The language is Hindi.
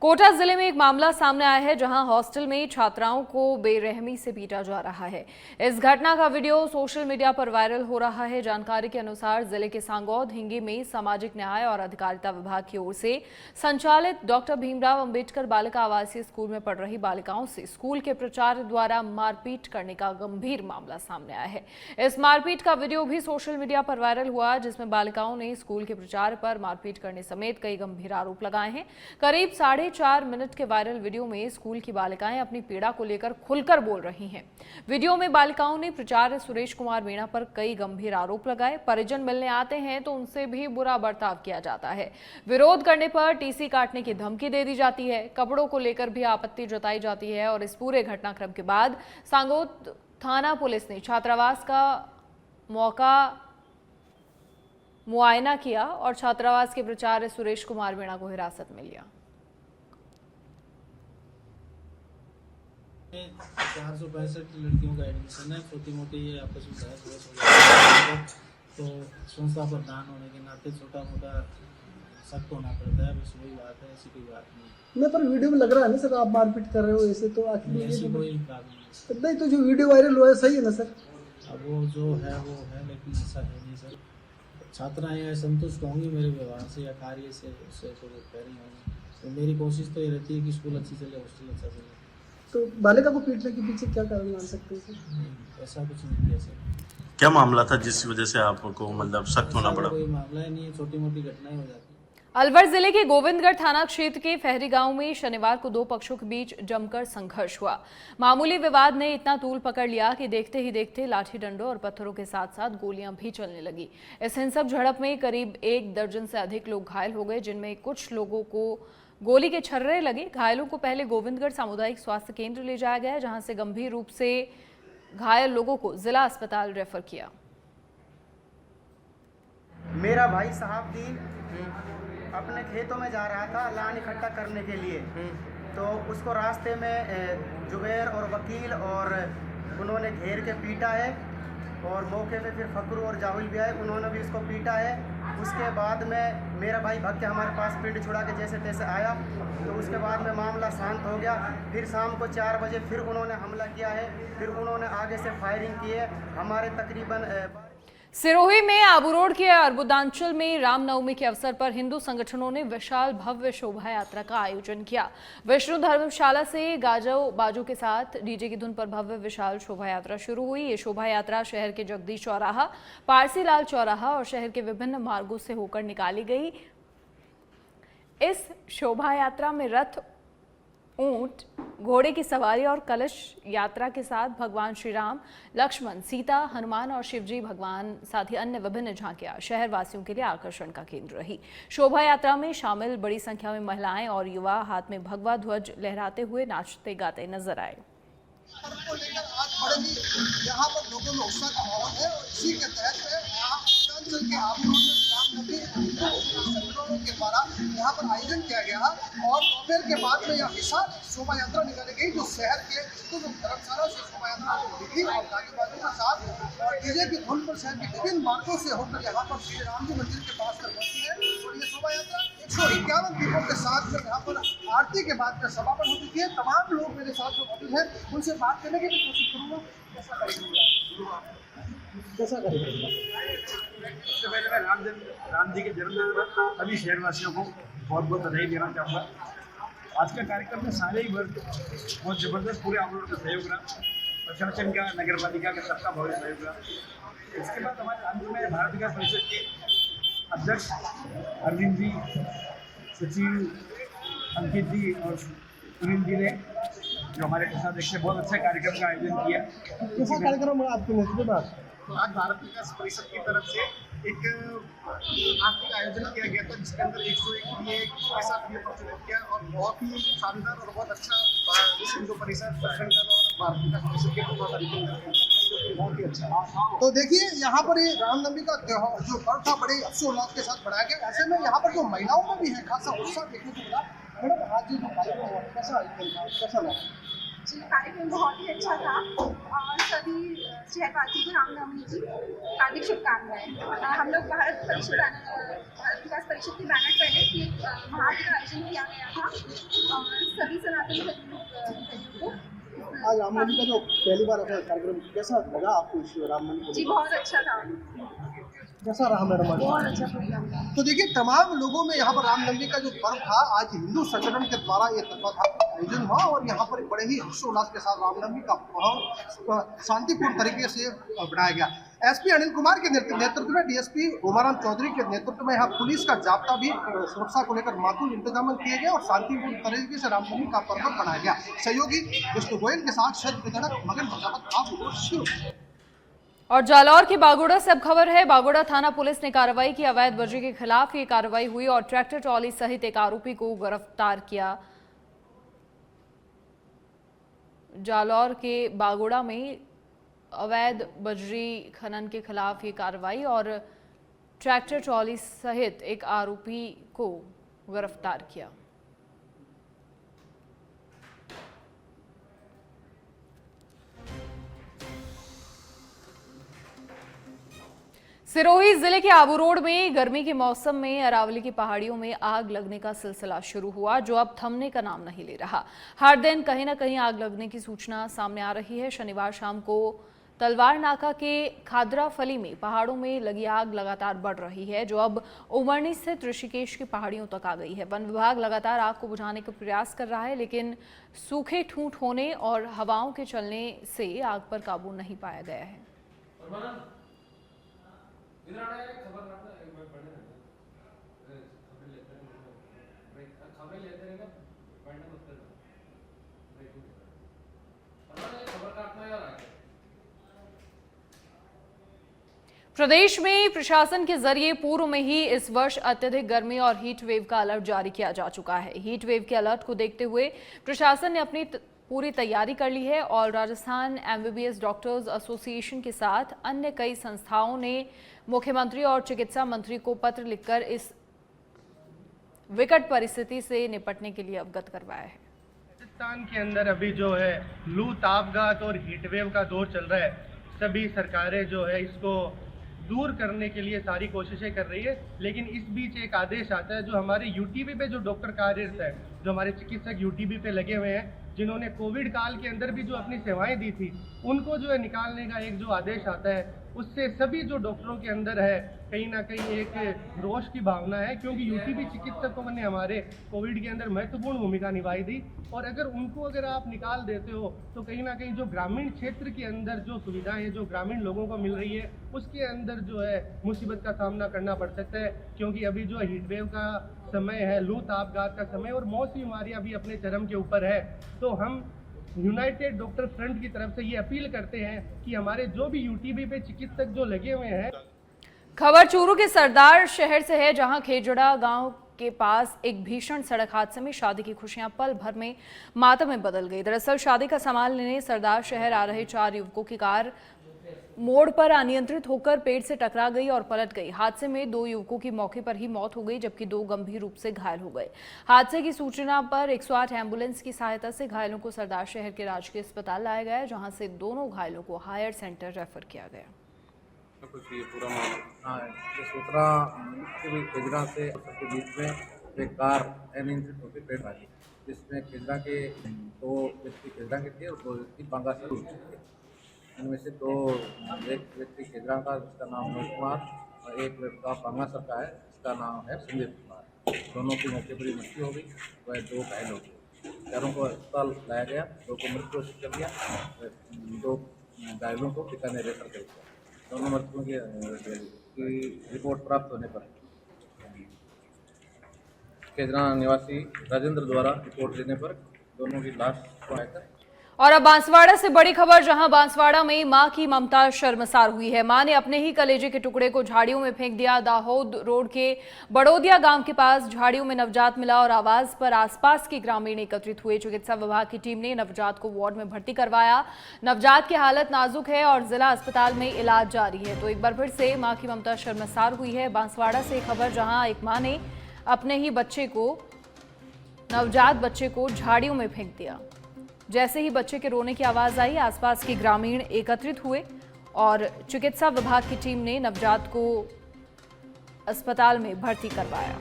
कोटा जिले में एक मामला सामने आया है जहां हॉस्टल में छात्राओं को बेरहमी से पीटा जा रहा है। इस घटना का वीडियो सोशल मीडिया पर वायरल हो रहा है। जानकारी के अनुसार जिले के सांगौद हिंगी में सामाजिक न्याय और अधिकारिता विभाग की ओर से संचालित डॉक्टर भीमराव अंबेडकर बालिका आवासीय स्कूल में पढ़ रही बालिकाओं से स्कूल के प्राचार्य द्वारा मारपीट करने का गंभीर मामला सामने आया है। इस मारपीट का वीडियो भी सोशल मीडिया पर वायरल हुआ, जिसमें बालिकाओं ने स्कूल के प्राचार्य पर मारपीट करने समेत कई गंभीर आरोप लगाए हैं। करीब 4.5 मिनट के वायरल वीडियो में स्कूल की बालिकाएं अपनी पीड़ा को लेकर खुलकर बोल रही हैं। वीडियो में बालिकाओं ने प्राचार्य सुरेश कुमार मीणा पर कई गंभीर आरोप लगाए। परिजन मिलने आते हैं तो उनसे भी बुरा बर्ताव किया जाता है। विरोध करने पर टीसी काटने की धमकी दे दी जाती है। कपड़ों को लेकर भी आपत्ति जताई जाती है। और इस पूरे घटनाक्रम के बाद सांगोद थाना पुलिस ने छात्रावास का मुआयना किया और छात्रावास के प्राचार्य सुरेश कुमार मीणा को हिरासत में लिया। 465 लड़कियों का एडमिशन है। छोटी मोटी ये आपस में बहस हो जाती है तो संस्था प्रधान होने के नाते छोटा मोटा सख्त होना पड़ता है। बस वही बात है, ऐसी कोई बात नहीं। मैं पर वीडियो में लग रहा है ना सर, आप मारपीट कर रहे हो ऐसे, तो आखिर ऐसी कोई बात नहीं। नहीं, तो जो वीडियो वायरल हुआ है सही है ना सर? अब वो जो है वो है, लेकिन ऐसा है नहीं सर। छात्राएँ संतुष्ट होंगी मेरे व्यवहार से या कार्य से, उससे तो वो कह रही होंगी। तो मेरी कोशिश तो ये रहती है कि स्कूल अच्छी चले, हॉस्टल अच्छा चले। तो बालिका को पीटने के पीछे क्या कारण मान सकते हैं सर? ऐसा कुछ नहीं किया सर। क्या मामला था जिस वजह से आपको मतलब सख्त होना पड़ा? कोई मामला ही नहीं है, छोटी मोटी घटनाएं हो जाती है। अलवर जिले के गोविंदगढ़ थाना क्षेत्र के फहरी गांव में शनिवार को दो पक्षों के बीच जमकर संघर्ष हुआ। मामूली विवाद ने इतना तूल पकड़ लिया कि देखते ही देखते लाठी डंडों और पत्थरों के साथ साथ गोलियां भी चलने लगी। इस हिंसक झड़प में करीब 1 दर्जन से अधिक लोग घायल हो गए, जिनमें कुछ लोगों को गोली के छर्रे लगे। घायलों को पहले गोविंदगढ़ सामुदायिक स्वास्थ्य केंद्र ले जाया गया, जहां से गंभीर रूप से घायल लोगों को जिला अस्पताल रेफर किया। मेरा भाई साहबदीन अपने खेतों में जा रहा था लान इकट्ठा करने के लिए, तो उसको रास्ते में जुबैर और वकील और उन्होंने घेर के पीटा है। और मौके पे फिर फकरू और जाहुल भी आए, उन्होंने भी उसको पीटा है। उसके बाद में मेरा भाई भाग के हमारे पास पिंड छुड़ा के जैसे तैसे आया, तो उसके बाद में मामला शांत हो गया। फिर शाम को 4 बजे फिर उन्होंने हमला किया है। फिर उन्होंने आगे से फायरिंग की है। हमारे तकरीबन सिरोही में आबू रोड के अर्बुदांचल में रामनवमी के अवसर पर हिंदू संगठनों ने विशाल भव्य शोभा यात्रा का आयोजन किया। विष्णु धर्मशाला से गाजो बाजू के साथ डीजे की धुन पर भव्य विशाल शोभा यात्रा शुरू हुई। ये शोभा यात्रा शहर के जगदीश चौराहा, पारसी लाल चौराहा और शहर के विभिन्न मार्गों से होकर निकाली गई। इस शोभा यात्रा में रथ, ऊंट, घोड़े की सवारी और कलश यात्रा के साथ भगवान श्री राम, लक्ष्मण, सीता, हनुमान और शिवजी भगवान साथ ही अन्य विभिन्न झांकियां शहर वासियों के लिए आकर्षण का केंद्र रही। शोभा यात्रा में शामिल बड़ी संख्या में महिलाएं और युवा हाथ में भगवा ध्वज लहराते हुए नाचते गाते नजर आए। को लेकर आज बड़े ही यहाँ पर लोगों में उत्साह का माहौल है और इसी के तहत यहाँ उत्तरांचल के आबू रोड में संगठनों के द्वारा यहाँ पर आयोजन किया गया और दोपहर के बाद में यह विशाल शोभा यात्रा निकाली गई, जो शहर के धर्मशाला से शोभा यात्रा निकली और गाड़ी बाजू के साथ और डीजे की धुन पर शहर के विभिन्न मार्गों से होकर यहाँ पर श्री राम जी मंदिर के पास तक पहुंची है। और ये शोभा यात्रा 151 दीपों के साथ में यहाँ पर आरती के बाद में समापन हो चुकी है। तमाम लोग मेरे साथ जो मौजूद है उनसे बात करने की भी कोशिश करूँगा। कैसा करेगा? सबसे पहले मैं राम जी के जन्मदिन पर सभी शहरवासियों को बहुत बहुत बधाई देना चाहूँगा। आज का कार्यक्रम में सारे ही वर्ग बहुत ज़बरदस्त, पूरे आंदोलन का सहयोग रहा, प्रशासन का, नगर पालिका का, सबका बहुत सहयोग रहा। इसके बाद हमारे आंदोलन में भारत विकास परिषद के अध्यक्ष अरविंद जी, सचिव अंकित जी और सुनील जी ने जो हमारे प्रदेश से बहुत अच्छा कार्यक्रम का आयोजन किया। कैसा कार्यक्रम आपके नेतृत्व में? आज भारत विकास परिषद की तरफ से एक आर्थिक आयोजन किया गया था, जिसके अंदर 101 के लिए पैसा फ्री प्रचलित किया और बहुत ही शानदार और बहुत अच्छा हिंदू परिषद और भारत विकास परिषद के बहुत ही अच्छा। तो देखिए यहाँ पर ये रामनवमी का त्योहार जो पर्व था बड़े हर्षोल्लास के साथ मनाया गया। ऐसे में यहाँ पर जो महिलाओं में भी है खासा उत्साह देखने को मिला। मैडम आज जो कार्यक्रम हुआ कैसा लगा? जी, कार्यक्रम बहुत ही अच्छा था और सभी शहरवासी को रामनवमी की हार्दिक शुभकामनाएं। हम लोग भारत विकास परिषद के बैनर तले एक महाआरती का आयोजन किया गया था और सभी सनातन धर्मियों को आज रामनवमी का जो पहली बार अपना कार्यक्रम कैसा लगा आपको इस रामनवमी को? जी बहुत अच्छा था, कैसा रहा मैडम आज? बहुत अच्छा प्रोग्राम था। तो देखिए तमाम लोगों में यहाँ पर रामनवमी का जो पर्व था आज हिंदू संगठन के द्वारा ये आयोजन हुआ और यहाँ पर बड़े ही हर्षोल्लास के साथ रामनवमी का पर्व शांतिपूर्ण तरीके से बनाया गया। एसपी अनिल कुमार के नेतृत्व में डीएसपी उमाराम चौधरी के नेतृत्व में यहाँ पुलिस का जाब्ता भी सुरक्षा को लेकर माकूल इंतजाम किए गए और शांतिपूर्ण तरीके से रामनवमी का पर्व मनाया गया। सहयोगी विष्णु गोयल के साथ शरद विदड़क मगन प्रजापत। और जालौर की बागोड़ा से अब खबर है। बागोड़ा थाना पुलिस ने कार्रवाई की। अवैध बजरी के खिलाफ ये कार्रवाई हुई और ट्रैक्टर ट्रॉली सहित एक आरोपी को गिरफ्तार किया। जालौर के बागोड़ा में अवैध बजरी खनन के खिलाफ ये कार्रवाई और ट्रैक्टर ट्रॉली सहित एक आरोपी को गिरफ्तार किया। सिरोही जिले के आबू रोड में गर्मी के मौसम में अरावली की पहाड़ियों में आग लगने का सिलसिला शुरू हुआ, जो अब थमने का नाम नहीं ले रहा। हर दिन कहीं न कहीं आग लगने की सूचना सामने आ रही है। शनिवार शाम को तलवार नाका के खादरा फली में पहाड़ों में लगी आग लगातार बढ़ रही है, जो अब उमरनी स्थित ऋषिकेश की पहाड़ियों तक आ गई है। वन विभाग लगातार आग को बुझाने का प्रयास कर रहा है, लेकिन सूखे ठूंठ होने और हवाओं के चलने से आग पर काबू नहीं पाया गया है। प्रदेश में प्रशासन के जरिए पूर्व में ही इस वर्ष अत्यधिक गर्मी और हीट वेव का अलर्ट जारी किया जा चुका है। हीट वेव के अलर्ट को देखते हुए प्रशासन ने अपनी पूरी तैयारी कर ली है और राजस्थान एमबीबीएस डॉक्टर्स एसोसिएशन के साथ अन्य कई संस्थाओं ने मुख्यमंत्री और चिकित्सा मंत्री को पत्र लिखकर इस विकट परिस्थिति से निपटने के लिए अवगत करवाया है। राजस्थान के अंदर अभी जो है लू तापघात और हीटवेव का दौर चल रहा है। सभी सरकारें जो है इसको दूर करने के लिए सारी कोशिशें कर रही है, लेकिन इस बीच एक आदेश आता है जो हमारे यूटीबी पे जो डॉक्टर कार्यरत है, जो हमारे चिकित्सक यूटीबी पे लगे हुए हैं, जिन्होंने कोविड काल के अंदर भी जो अपनी सेवाएं दी थी, उनको जो है निकालने का एक जो आदेश आता है, उससे सभी जो डॉक्टरों के अंदर है कहीं ना कहीं एक रोष की भावना है, क्योंकि यूटीबी चिकित्सकों ने हमारे कोविड के अंदर महत्वपूर्ण भूमिका निभाई थी और अगर आप निकाल देते हो तो कहीं ना कहीं जो ग्रामीण क्षेत्र के अंदर जो सुविधाएं जो ग्रामीण लोगों को मिल रही है उसके अंदर जो है मुसीबत का सामना करना पड़ सकता है, क्योंकि अभी जो हीटवेव का समय है, लू तापघात का समय और मौसमी बीमारियां भी अपने चरम के ऊपर है। तो हम यूनाइटेड डॉक्टर फ्रंट की तरफ से ये अपील करते हैं कि हमारे जो भी यूटीबी पे चिकित्सक जो लगे हुए हैं। खबर चूरू के सरदार शहर से है, जहां खेजड़ा गांव के पास एक भीषण सड़क हादसे में शादी की खुशियां पल भर में मातम में बदल गई। दरअसल शादी का सामान लेने सरदार शहर आ रहे 4 युवकों की कार मोड़ पर अनियंत्रित होकर पेड़ से टकरा गई और पलट गई। हादसे में 2 युवकों की मौके पर ही मौत हो गई, जबकि 2 गंभीर रूप से घायल हो गए। हादसे की सूचना पर 108 एम्बुलेंस की सहायता से घायलों को सरदार शहर के राजकीय अस्पताल लाया गया, जहां से दोनों घायलों को हायर सेंटर रेफर किया गया। सूचना भी खेजरा से सबके बीच में एक कार अनियंत्रित होकर पेड़ मारी, जिसमें खेजरा के 2 व्यक्ति खेजरा के थे और 2 व्यक्ति बांगा से थे। इनमें से एक व्यक्ति खेजरा का जिसका नाम मनोज कुमार और एक लड़का बांगासर का है जिसका नाम है संजय कुमार। दोनों की मौके पर ही मृत्यु हो गई, वह 2 घायल हो गए। चारों को अस्पताल लाया गया, 2 को मृत घोषित कर दिया, 2 घायलों को बीकानेर रेफर कर दिया। दोनों मृतकों की रिपोर्ट प्राप्त होने पर खेजरा निवासी राजेंद्र द्वारा रिपोर्ट देने पर दोनों की लाश को आकर। और अब बांसवाड़ा से बड़ी खबर, जहां बांसवाड़ा में मां की ममता शर्मसार हुई है। मां ने अपने ही कलेजे के टुकड़े को झाड़ियों में फेंक दिया। दाहोद रोड के बड़ोदिया गांव के पास झाड़ियों में नवजात मिला और आवाज पर आसपास के ग्रामीण एकत्रित हुए। चिकित्सा विभाग की टीम ने नवजात को वार्ड में भर्ती करवाया। नवजात की हालत नाजुक है और जिला अस्पताल में इलाज जारी है। तो एक बार फिर से मां की ममता शर्मसार हुई है। बांसवाड़ा से खबर, जहां एक मां ने अपने ही नवजात बच्चे को झाड़ियों में फेंक दिया। जैसे ही बच्चे के रोने की आवाज आई, आसपास के ग्रामीण एकत्रित हुए और चिकित्सा विभाग की टीम ने नवजात को अस्पताल में भर्ती करवाया।